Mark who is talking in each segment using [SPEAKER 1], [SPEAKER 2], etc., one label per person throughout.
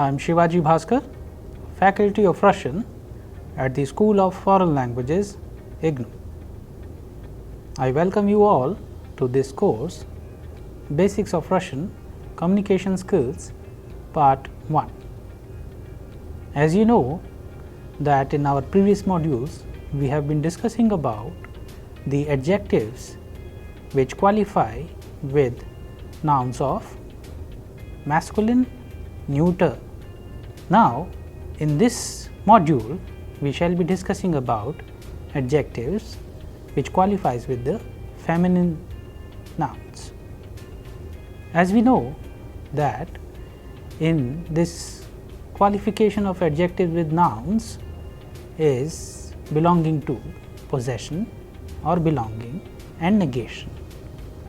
[SPEAKER 1] I am Shivaji Bhaskar, Faculty of Russian at the School of Foreign Languages, IGNOU. I welcome you all to this course, Basics of Russian Communication Skills, Part 1. As you know that in our previous modules, we have been discussing about the adjectives which qualify with nouns of masculine, neuter. Now, in this module, we shall be discussing about adjectives which qualifies with the feminine nouns. As we know that in this qualification of adjectives with nouns is belonging to possession or belonging and negation.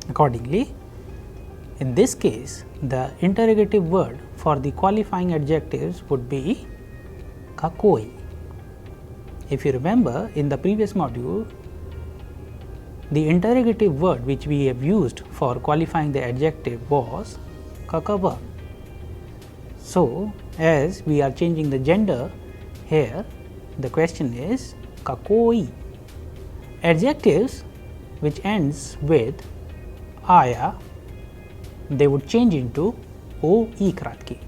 [SPEAKER 1] Accordingly, in this case, the interrogative word for the qualifying adjectives would be kakoi. If you remember, in the previous module, the interrogative word which we have used for qualifying the adjective was kakava. So, as we are changing the gender here, the question is kakoi. Adjectives which ends with aya, they would change into o e kratki.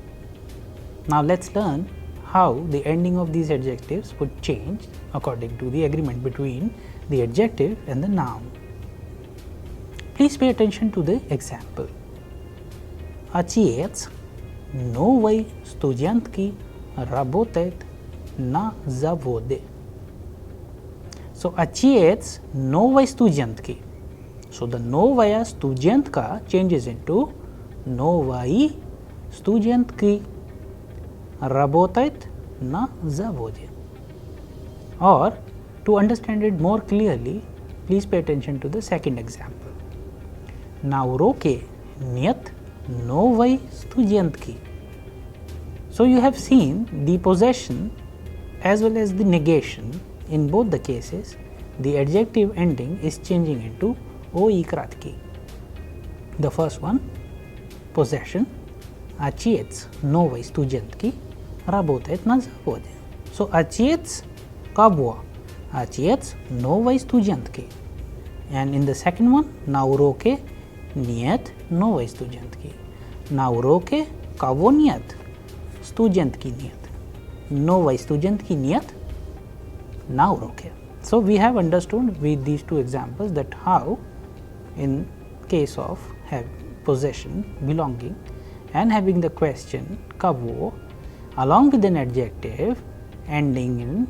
[SPEAKER 1] Now, let us learn how the ending of these adjectives would change according to the agreement between the adjective and the noun. Please pay attention to the example. Отец новой студентки работает на заводе. So, отец новой студентки. So, the новая студентка changes into новой студентки работает на заводе. Or, to understand it more clearly, please pay attention to the second example. На уроке нет новой студентки. So, you have seen the possession as well as the negation. In both the cases, the adjective ending is changing into o e kratki. The first one, possession, отец новой студентки работает на заводе. So, отец кого? Отец новой студентки. And in the second one, на уроке нет новой студентки. На уроке кого нет? Студентки нет. Новой студентки нет на уроке. So, we have understood with these two examples that how in case of have possession, belonging and having the question kavo along with an adjective ending in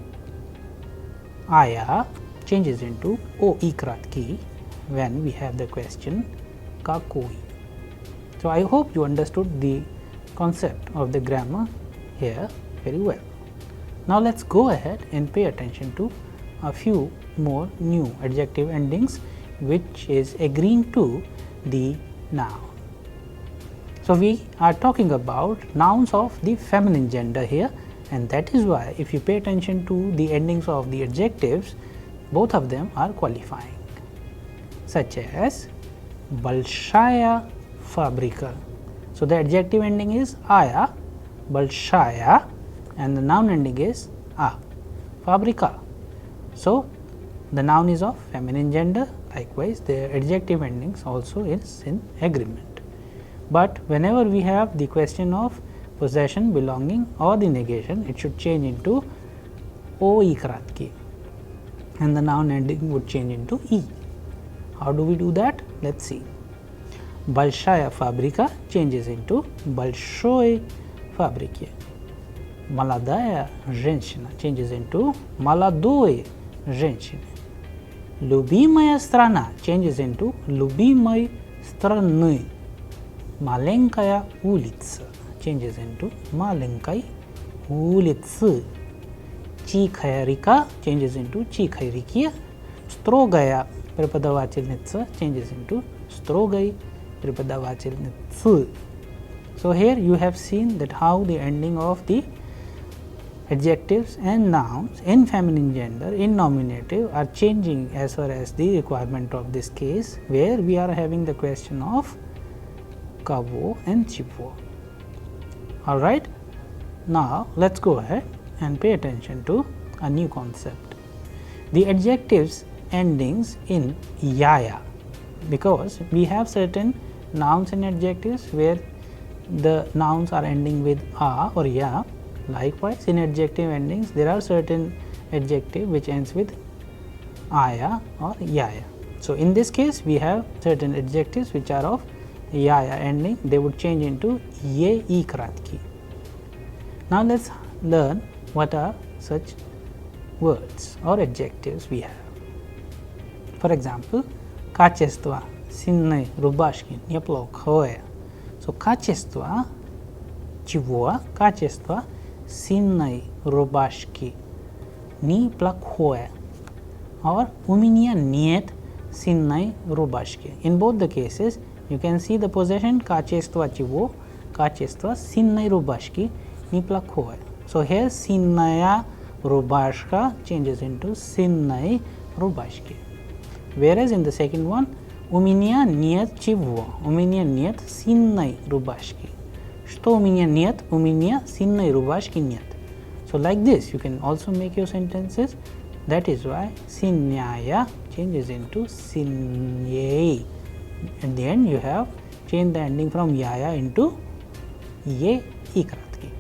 [SPEAKER 1] aya changes into o e kratki when we have the question kakoi. So, I hope you understood the concept of the grammar here very well. Now, let us go ahead and pay attention to a few more new adjective endings which is agreeing to the noun. So, we are talking about nouns of the feminine gender here, and that is why if you pay attention to the endings of the adjectives, both of them are qualifying, such as большая фабрика. So, the adjective ending is aya, большая, and the noun ending is a, fabrika. So, the noun is of feminine gender, likewise the adjective endings also is in agreement. But whenever we have the question of possession, belonging or the negation, it should change into o e kratki and the noun ending would change into e. How do we do that? Let us see. Большая фабрика changes into большой фабрике. Молодая женщина changes into молодой женщине. Любимая страна changes into любимой страны. Маленькая улица changes into маленькой улицы. Тихая река changes into тихой реке. Строгая преподавательница changes into строгой преподавательницы. So, here you have seen that how the ending of the adjectives and nouns in feminine gender in nominative are changing as far as the requirement of this case, where we are having the question of kavo and chivo. All right. Now, let us go ahead and pay attention to a new concept, the adjectives endings in ya, because we have certain nouns and adjectives where the nouns are ending with a or ya. Likewise, in adjective endings there are certain adjective which ends with aya or yaya. So, in this case we have certain adjectives which are of yaya ending, they would change into ye e kratki. Now, let us learn what are such words or adjectives we have. For example, качество сильной рубашки неплохое. So, качество чего? Качество сильной рубашки неплохое. Or у меня нет сильной рубашки. In both the cases, you can see the possession качество чего, качество сильной рубашки неплохое. So, here сильная рубашка changes into сильной рубашки. Whereas in the second one, у меня нет чего, у меня нет сильной рубашки. Что у меня нет? У меня сильной рубашки нет. So, like this you can also make your sentences. That is why сильная changes into сильней. At the end you have changed the ending from yaya into ye e kratki.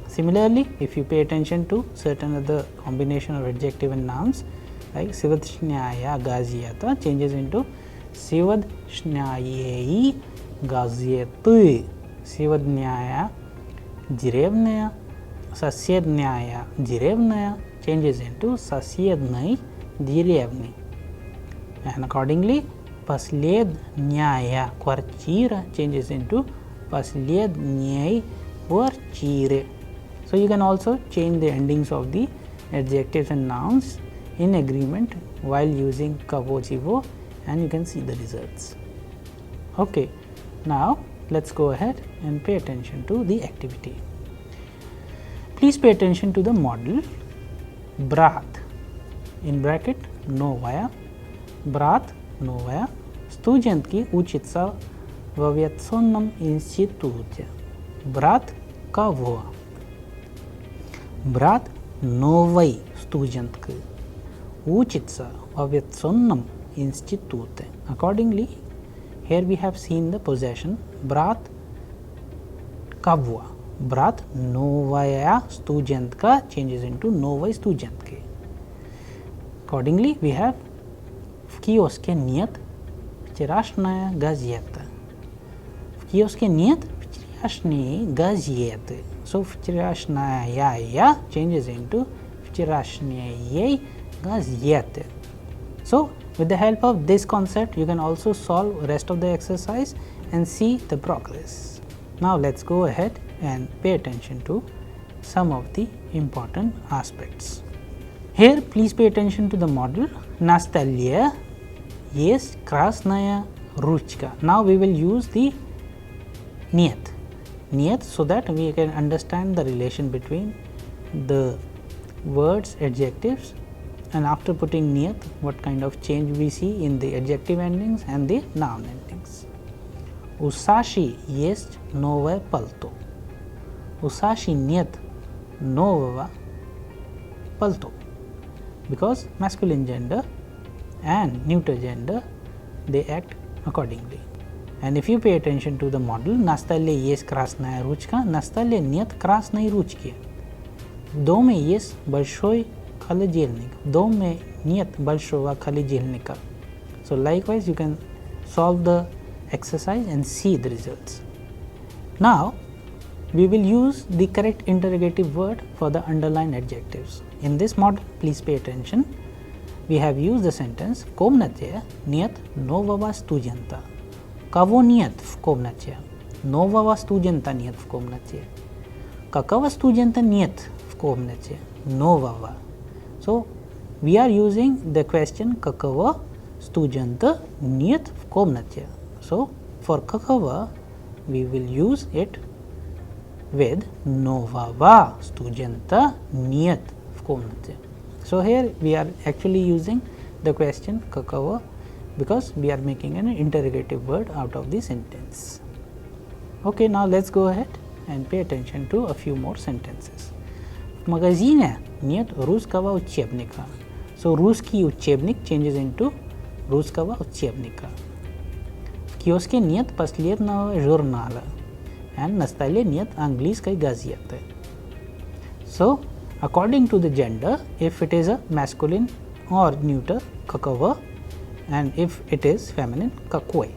[SPEAKER 1] Similarly, if you pay attention to certain other combination of adjective and nouns, like Sivadshnyaya Gaziyata changes into Sivadshnyayei Gaziyatu. Sivadnyaya Деревная, соседняя деревная changes into соседной деревни. And accordingly, последняя квартира changes into последней квартире. So, you can also change the endings of the adjectives and nouns in agreement while using kavo chivo, and you can see the results. Okay. Now, let us go ahead and pay attention to the activity. Please pay attention to the model. Brat in bracket новая, брат новая, студентки учатся в авиационном институте. Брат кого? Брат новой студентки учится в авиационном институте. Accordingly, here we have seen the possession брат кого? Брат новая студентка changes into новой студентки. Accordingly, we have в киоске нет вчерашняя газета. В киоске нет вчерашней газеты. So, вчерашняя changes into вчерашней газеты. So, with the help of this concept, you can also solve rest of the exercise and see the progress. Now, let us go ahead and pay attention to some of the important aspects. Here, please pay attention to the model. На столе есть красная ручка. Now, we will use the нет. Нет, so that we can understand the relation between the words, adjectives, and after putting нет, what kind of change we see in the adjective endings and the noun endings. У Саши есть новое пальто. У Саши нет нового пальто. Because masculine gender and neuter gender, they act accordingly. And if you pay attention to the model, на столе есть красная ручка, на столе нет красной ручки. В доме есть большой холодильник, в доме нет большого холодильника. So, likewise, you can solve the exercise and see the results. Now, we will use the correct interrogative word for the underlined adjectives. In this model, please pay attention. We have used the sentence в комнате нет нового студента. Кого нет в комнате? Нового студента нет в комнате. Какого студента нет в комнате? Нового. So, we are using the question какого студента нет в комнате. So, for какого, we will use it with нового студента нет в комнате. So, here we are actually using the question какого because we are making an interrogative word out of the sentence. Okay, now let us go ahead and pay attention to a few more sentences. В магазине нет русского учебника. So русский учебник changes into русского учебника. В киоске нет последнего журнала. And на столе нет английской газеты. So according to the gender, if it is a masculine or neuter, какого, and if it is feminine, какой.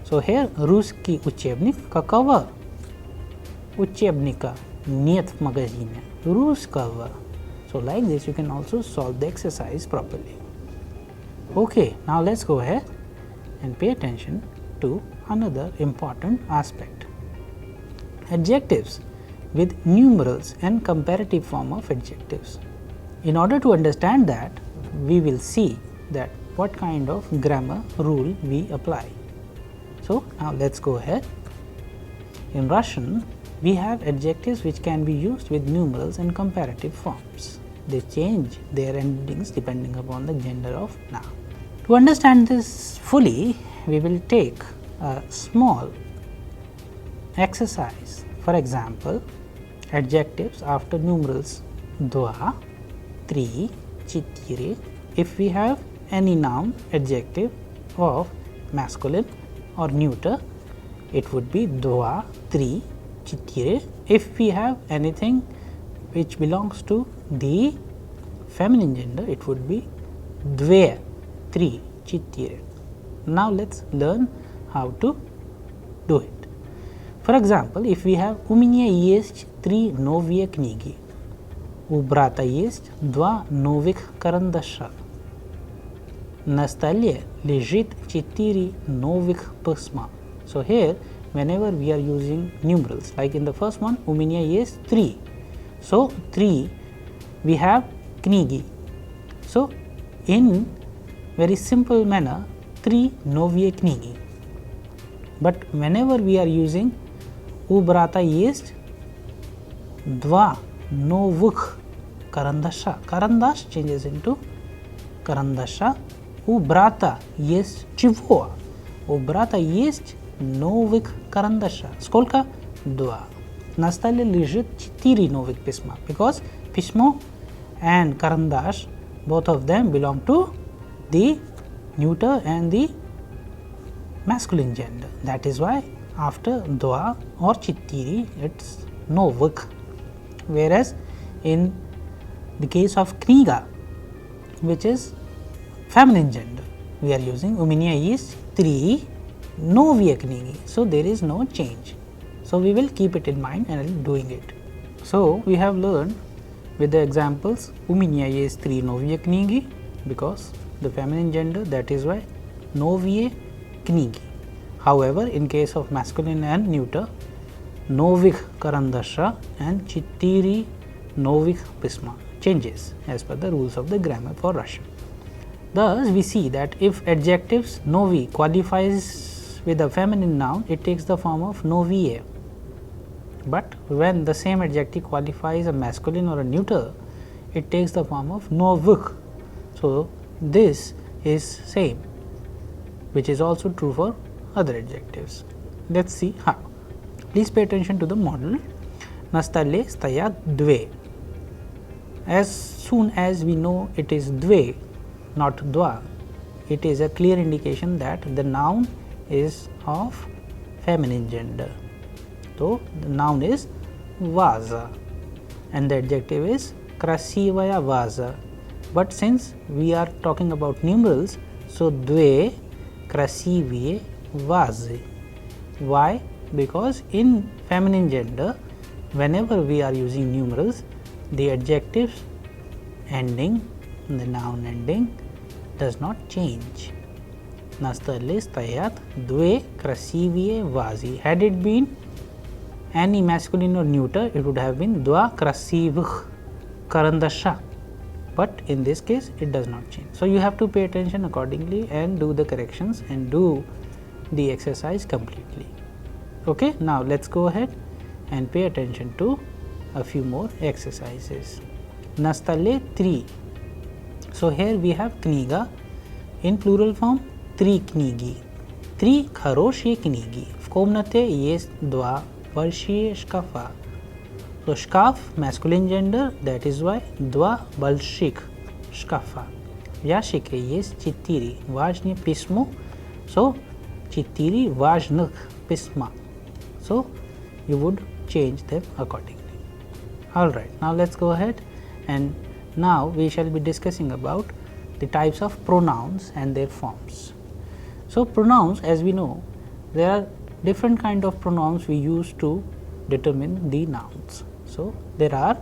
[SPEAKER 1] So here русский учебник какого учебника нет в магазине русского. So like this you can also solve the exercise properly. Okay, now let's go ahead and pay attention to another important aspect. Adjectives with numerals and comparative form of adjectives. In order to understand that, we will see that what kind of grammar rule we apply. So now let's go ahead. In Russian, we have adjectives which can be used with numerals and comparative forms. They change their endings depending upon the gender of noun. To understand this fully, we will take a small exercise. For example, adjectives after numerals dva, tri, chitire. If we have any noun adjective of masculine or neuter, it would be dva, tri, chitire. If we have anything which belongs to the feminine gender, it would be dve, tri, chitire. Now let's learn how to do it. For example, if we have у меня есть 3 новые книги, у брата есть 2 новых карандаша, на столе лежит 4 новых письма. So here, whenever we are using numerals, like in the first one, у меня есть 3. So 3, we have книги. So in very simple manner, 3 новые книги. But whenever we are using у брата есть 2 новых карандаша. Карандаш changes into карандаша. У брата есть чего? У брата есть новых карандаша. Сколько? 2. На столе лежит 4 новых письма. Because письмо and карандаш, both of them belong to the neuter and the masculine gender. That is why after dva or chittiri, it's novik. Whereas in the case of kniga, which is feminine gender, we are using у меня есть 3 новые книги. So there is no change. So we will keep it in mind and doing it. So we have learned with the examples у меня есть 3 новые книги, because the feminine gender, that is why новые книги. However, in case of masculine and neuter, novik karandasha and chittiri novik pisma changes as per the rules of the grammar for Russian. Thus, we see that if adjectives novi qualifies with a feminine noun, it takes the form of novie. But when the same adjective qualifies a masculine or a neuter, it takes the form of novik. So this is same, which is also true for other adjectives. Let's see how. Please pay attention to the model. На столе стоят 2. As soon as we know it is 2, not 2, it is a clear indication that the noun is of feminine gender. So the noun is vazа and the adjective is красивая ваза. But since we are talking about numerals, so 2 красивые вазы. Why? Because in feminine gender, whenever we are using numerals, the adjectives ending, the noun ending does not change. На столе стоят 2 красивые вазы. Had it been any masculine or neuter, it would have been 2 красивых карандаша. But in this case, it does not change. So you have to pay attention accordingly and do the corrections and do the exercise completely. Okay, now let's go ahead and pay attention to a few more exercises. На столе 3. So here we have книга in plural form 3 книги. 3 хорошие книги. В комнате есть 2 वर्षीय shkafa. So shkaf masculine gender, that is why dva balshik shkafa. Vyashike yes chitiri vajne pismo. So chitiri vajnak pisma. So you would change them accordingly. Alright, now let's go ahead, and now we shall be discussing about the types of pronouns and their forms. So pronouns, as we know, there are different kind of pronouns we use to determine the nouns. So there are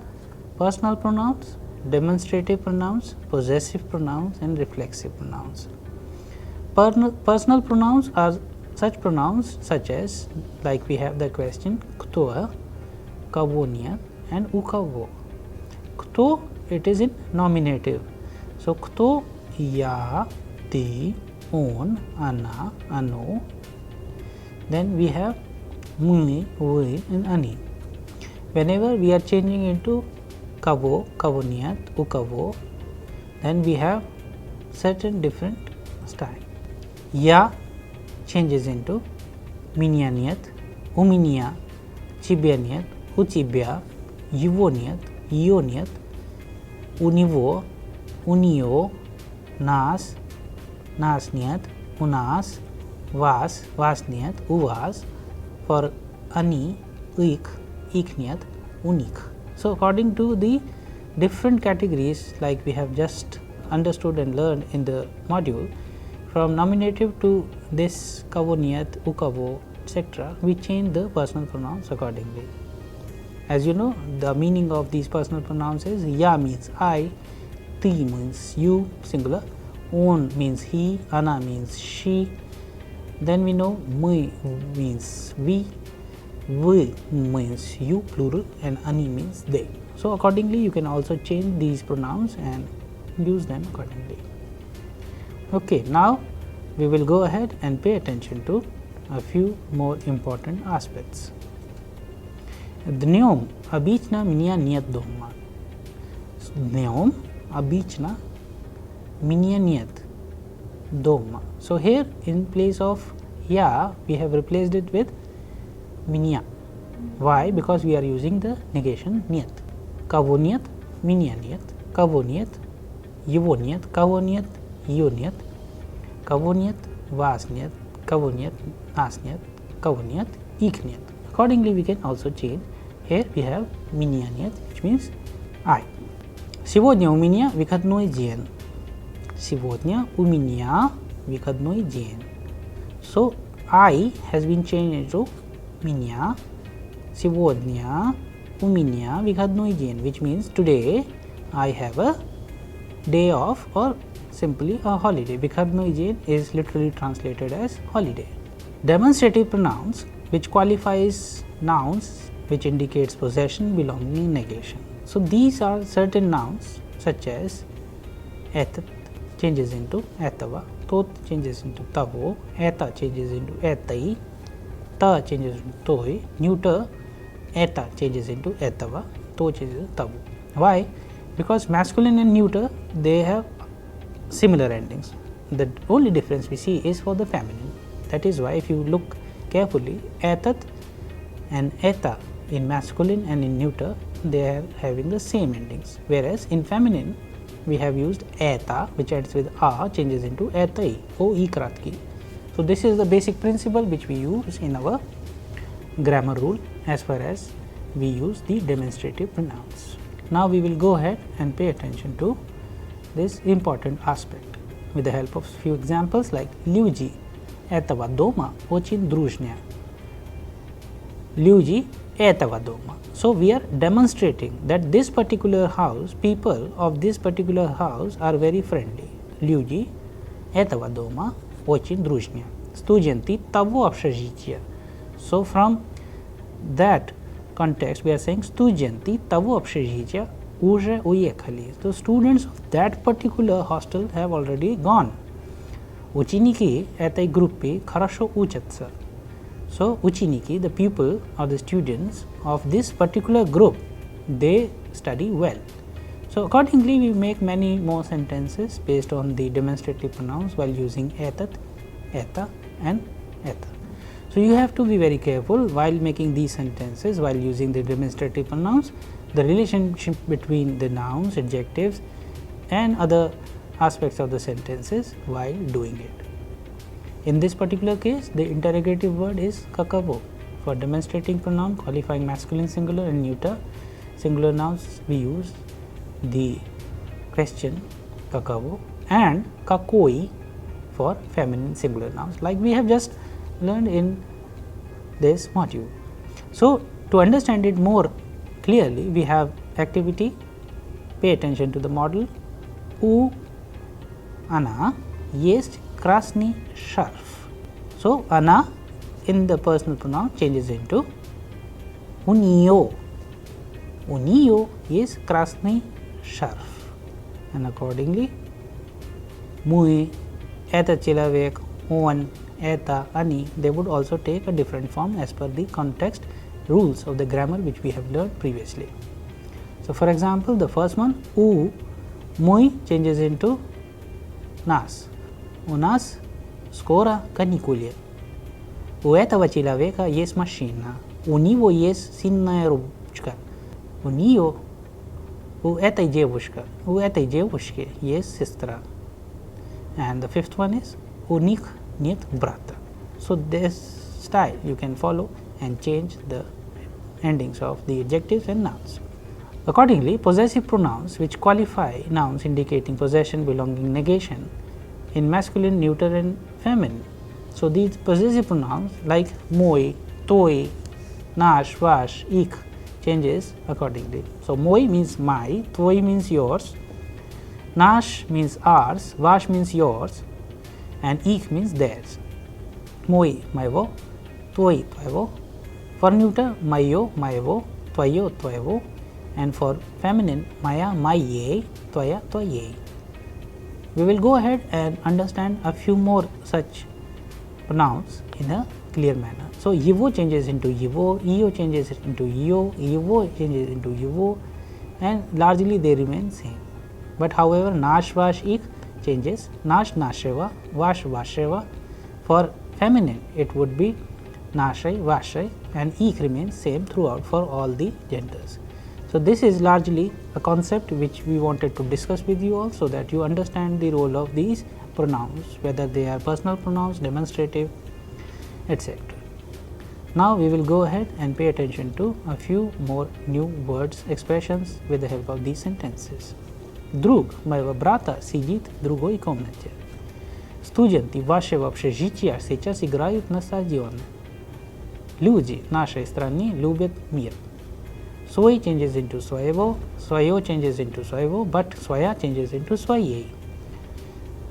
[SPEAKER 1] personal pronouns, demonstrative pronouns, possessive pronouns and reflexive pronouns. Personal pronouns are such pronouns such as, like we have the question kto, kavonia and ukavo. Kto, it is in nominative. So kto, ya, ti, on, ana, ano. Then we have mui, we and ani. Whenever we are changing into kavo, kavoniat, ukavo, then we have certain different style. Ya changes into minianiat, uminia, chibianiat, uchibia, yuvoniat, ioniat, univo, unio, nas, nasniat, unas, vas, vasniat, uvas. For ani, ik, ikniat, unik. So according to the different categories, like we have just understood and learned in the module, from nominative to this kavoniat, ukavo, etc., we change the personal pronouns accordingly. As you know, the meaning of these personal pronouns is ya means I, ti means you, singular, on means he, ana means she. Then we know mui means we means you, plural, and ani means they. So accordingly, you can also change these pronouns and use them accordingly. Okay, now we will go ahead and pay attention to a few more important aspects. Dnyom abichna minia niyat doma. Dnyom abichna minia niyat doma. So here in place of ya, we have replaced it with minia. Why? Because we are using the negation niyat. Kavoniat, minianiyat, kavoniat, yuvoniat, kavoniat, ioniat, kavoniat, vasniat, kavoniat, nasniat, kavoniat, ikniat. Accordingly, we can also change. Here we have minianiyat, which means I. Сегодня у меня выходной день. Сегодня у меня выходной день. So I has been changed into меня. Сегодня у меня выходной день, which means today I have a day off or simply a holiday. Выходной день is literally translated as holiday. Demonstrative pronouns, which qualifies nouns which indicates possession, belonging, negation. So these are certain nouns such as etat changes into etava, tot changes into tavo, eta changes into etai, ta changes into toi, neuter eta changes into etava, to changes into tavo. Why? Because masculine and neuter, they have similar endings. The only difference we see is for the feminine. That is why if you look carefully, etat and eta in masculine and in neuter, they are having the same endings, whereas in feminine we have used eta, which ends with a, changes into etai, o e kratki. So this is the basic principle which we use in our grammar rule as far as we use the demonstrative pronouns. Now we will go ahead and pay attention to this important aspect with the help of few examples like Liuji этого дома очень дружная. Liuji этого дома. So we are demonstrating that this particular house, people of this particular house are very friendly. Люди этого дома очень дружные. Студенты того общежития. So from that context we are saying студенты того общежития уже уехали. The students of that particular hostel have already gone. Ученики этой группы хорошо учатся. So ученики, the people or the students of this particular group, they study well. So accordingly, we make many more sentences based on the demonstrative pronouns while using etat, eta and eta. So, you have to be very careful while making these sentences, while using the demonstrative pronouns, the relationship between the nouns, adjectives and other aspects of the sentences while doing it. In this particular case, the interrogative word is kakavo. For demonstrating pronoun qualifying masculine singular and neuter singular nouns, we use the question kakavo, and kakoi for feminine singular nouns, like we have just learned in this module. So, to understand it more clearly, we have activity. Pay attention to the model. U Ana есть красный шарф. So, Ana in the personal pronoun changes into у нее. У нее есть красный шарф. And accordingly, мой, этот человек, он, это, они, they would also take a different form as per the context rules of the grammar which we have learned previously. So, for example, the first one, у, мой changes into нас. У нас скоро каникулы. У этого человека есть машина. У него есть синая ручка. У нее, у этой девушки есть сестра. And the fifth one is у них нет брата. So, this style you can follow and change the endings of the adjectives and nouns. Accordingly, possessive pronouns which qualify nouns indicating possession, belonging, negation in masculine, neuter and feminine. So, these possessive pronouns like moi, toi, nash, vash, ik changes accordingly. So, moi means my, toi means yours, nash means ours, vash means yours and ik means theirs. Moi, maivo, toi, tvoevo. For neuter, mayo, maevo, tvoyo, tvoevo, and for feminine, maya, maye, tvoya, tvoye. We will go ahead and understand a few more such pronouns in a clear manner. So, yivo changes into yivo, iyo changes into iyo, yivo changes into yivo, and largely they remain same. But however, nash, vash, ik changes, nash, nasheva, vash, vasheva. For feminine, it would be nashai, vashai, and ik remains same throughout for all the genders. So, this is largely a concept which we wanted to discuss with you all, so that you understand the role of these pronouns, whether they are personal pronouns, demonstrative, etc. Now, we will go ahead and pay attention to a few more new words, expressions with the help of these sentences. Друг моего брата сидит в другой комнате. Студенты вашего общежития сейчас играют на стадионе. Люди нашей страны любят мир. Sway changes into Swayevo, Swayo changes into Swayevo, but Swaya changes into Swaye.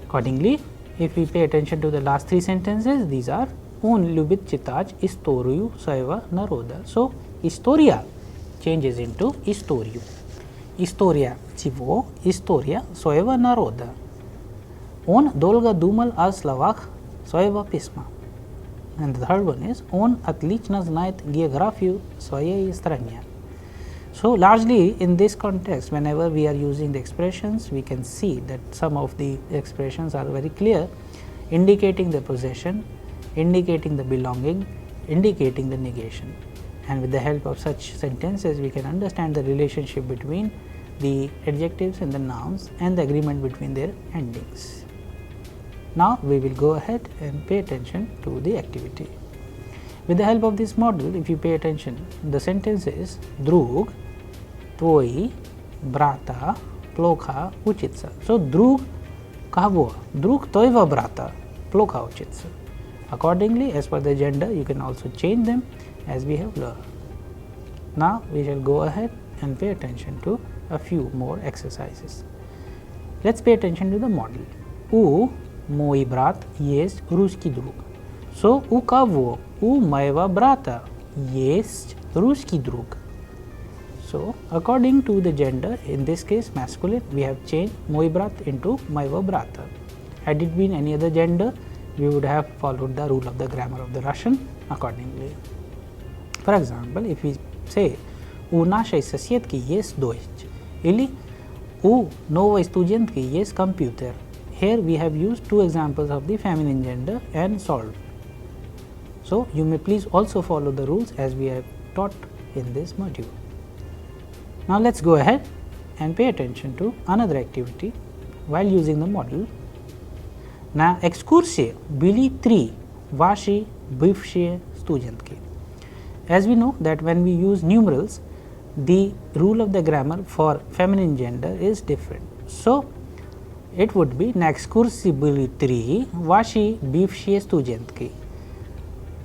[SPEAKER 1] Accordingly, if we pay attention to the last three sentences, these are Он любит читать историю своего народа. So, история changes into историю. История чего? История своего народа. Он долго думал о словах своего письма. And the third one is Он отлично знает географию своей страны. So, largely in this context, whenever we are using the expressions, we can see that some of the expressions are very clear, indicating the possession, indicating the belonging, indicating the negation. And with the help of such sentences, we can understand the relationship between the adjectives and the nouns and the agreement between their endings. Now, we will go ahead and pay attention to the activity. With the help of this model, if you pay attention, the sentence is Drug, Tvoi, Brata, Plokha, Uchitsa. So, Drug Kahvo, Drug Toiva Brata, Plokha Uchitsa. Accordingly, as per the gender, you can also change them as we have learned. Now, we shall go ahead and pay attention to a few more exercises. Let us pay attention to the model. У мой брат есть русский друг. So, у кого? У моего брата есть русский друг. So, according to the gender, in this case masculine, we have changed мой брат into моего брата. Had it been any other gender, we would have followed the rule of the grammar of the Russian accordingly. For example, if we say у нашей соседки есть дождь или у новой студентки есть компьютер. Here we have used two examples of the feminine gender and solved. So, you may please also follow the rules as we have taught in this module. Now, let us go ahead and pay attention to another activity while using the model. Na ekskursije bili 3 vaši bivšie studentki. As we know that when we use numerals, the rule of the grammar for feminine gender is different. So, it would be na ekskursiji bili 3 vaši bivšie studentki.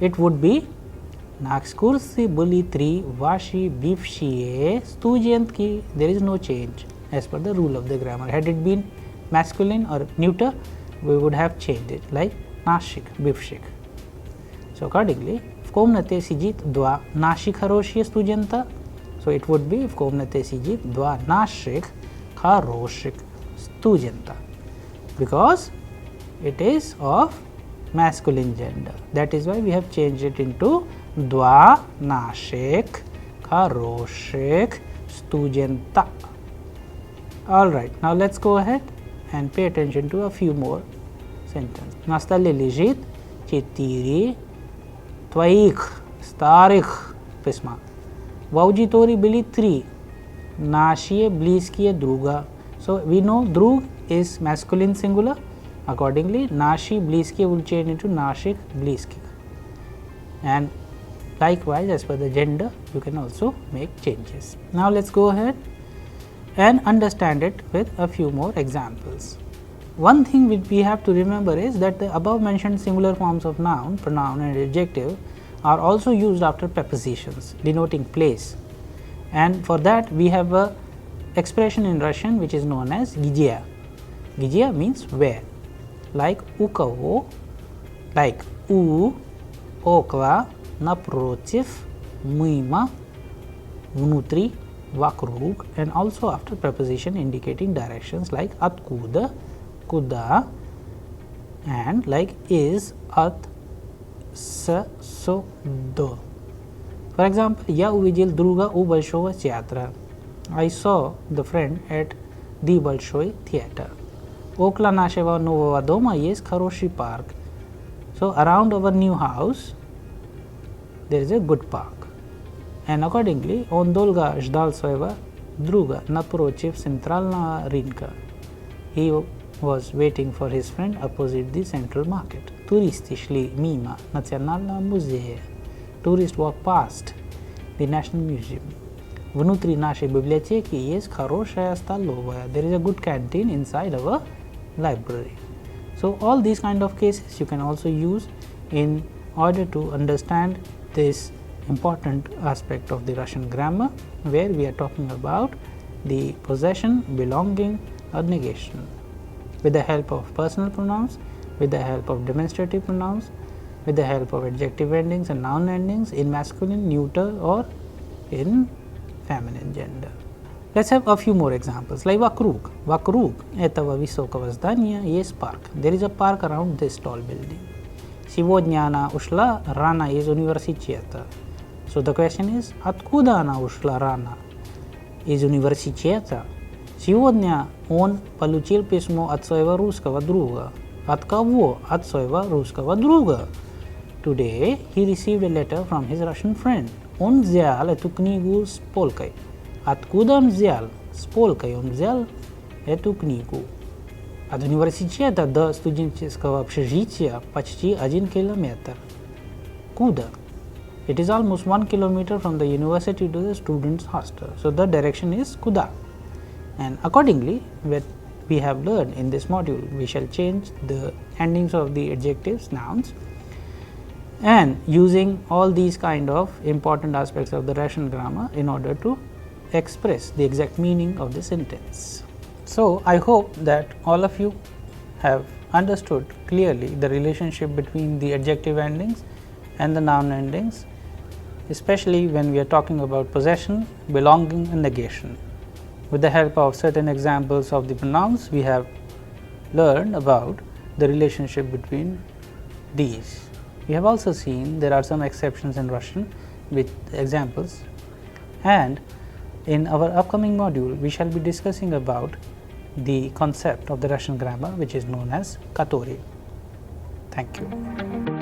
[SPEAKER 1] It would be na ekskursiji bili 3 vaši bivšie studentki. There is no change as per the rule of the grammar. Had it been masculine or neuter, we would have changed it like nashik, bivshik. So, accordingly, в комнате сидит 2 наших хорошие студента. So, it would be в комнате сидит 2 наших хороших студента, because it is of masculine gender. That is why we have changed it into 2 наших хороших студента. Alright, now let us go ahead and pay attention to a few more sentences. На столе лежит 4 твоих старых письма. В аудитории были 3 наши близкие друга. So, we know друг is masculine singular. Accordingly, наши близкие will change into наших близких. And likewise, as per the gender, you can also make changes. Now, let us go ahead and understand it with a few more examples. One thing which we have to remember is that the above mentioned singular forms of noun, pronoun and adjective are also used after prepositions denoting place, and for that we have a expression in Russian which is known as где. Где means where, like у кого, like у, около, напротив, мимо, внутри, вокруг, and also after preposition indicating directions like откуда, куда, and like is, от, с, со, до. For example, я увидел друга у большого театра. I saw the friend at the Большой theater. Около нашего нового дома есть хороший парк. So, around our new house, there is a good park. And accordingly, он долго ждал своего друга напротив центрального рынка. He was waiting for his friend opposite the central market. Туристы шли мимо Национального музея. Tourists walk past the National Museum. Внутри нашей библиотеки есть хорошая столовая. There is a good canteen inside our library. So, all these kind of cases you can also use in order to understand this important aspect of the Russian grammar, where we are talking about the possession, belonging or negation with the help of personal pronouns, with the help of demonstrative pronouns, with the help of adjective endings and noun endings in masculine, neuter or in feminine gender. Let us have a few more examples like вокруг. Вокруг этого высокого здания есть парк. There is a park around this tall building. Сегодня она ушла рано из университета. So the question is, откуда она ушла рано? Из университета. Сегодня он получил письмо от своего русского друга. От кого? От своего русского друга. Today he received a letter from his Russian friend. Он взял эту книгу с полкой. Откуда он взял? С полкой он взял эту книгу. От университета до студенческого общежития почти 1 километр. Куда? It is almost 1 kilometer from the university to the students' hostel. So the direction is куда. And accordingly, what we have learned in this module, we shall change the endings of the adjectives, nouns, and using all these kind of important aspects of the Russian grammar in order to express the exact meaning of the sentence. So, I hope that all of you have understood clearly the relationship between the adjective endings and the noun endings, especially when we are talking about possession, belonging and negation. With the help of certain examples of the pronouns, we have learned about the relationship between these. We have also seen there are some exceptions in Russian with examples, and in our upcoming module we shall be discussing about the concept of the Russian grammar which is known as который. Thank you.